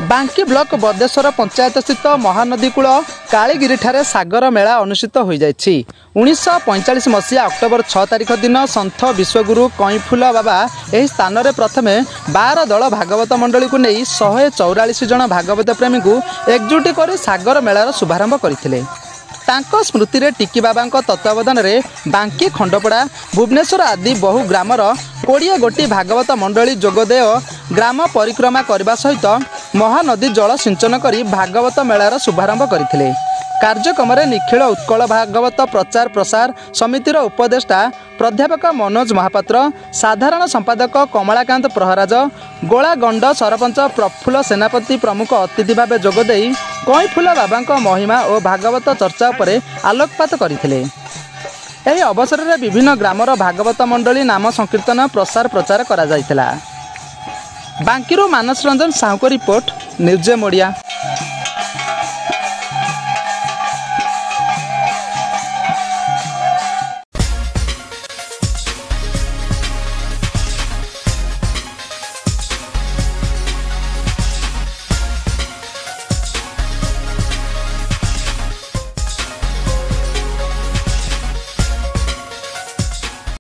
बांकी ब्लॉक बदेश्वर पंचायत स्थित महानदी कूल कालीगिरी ठारे सागर मेला अनुष्ठित हो जाइछि। 1945 मसीहा अक्टोबर 6 तारिख दिन संत विश्वगुरु कईफुल बाबा एही स्थान में प्रथमे 12 दल भागवत मंडली को नहीं 144 जन भागवत प्रेमी को एकजुट कर सागर मेलार शुभारंभ करथिले। तांको स्मृति रे टिकी बाबा तत्वावधान में बांकी खंडपड़ा भुवनेश्वर आदि बहु ग्रामर 20 गोटी भागवत मंडली जोगदे ग्राम परिक्रमा करने सहित महानदी जल सिंचन करी भागवत मेलार शुभारंभ करथिले। कार्यक्रम में निखिल उत्कल भागवत प्रचार प्रसार समितिर उपदेष्टा प्राध्यापक मनोज महापात्र, साधारण संपादक कमलाकांत प्रहराज, गोलागंड सरपंच प्रफुल्ल सेनापति प्रमुख अतिथि भाव जोगदे कईफुल बाबा महिमा और भागवत चर्चा पर आलोकपात करथिले। एही अवसर में विभिन्न ग्रामर भागवत मंडली नाम संकीर्तन प्रसार प्रचार करा जायतिला। बांकीरू मानस रंजन साहू को रिपोर्ट, न्यूज मोडिया।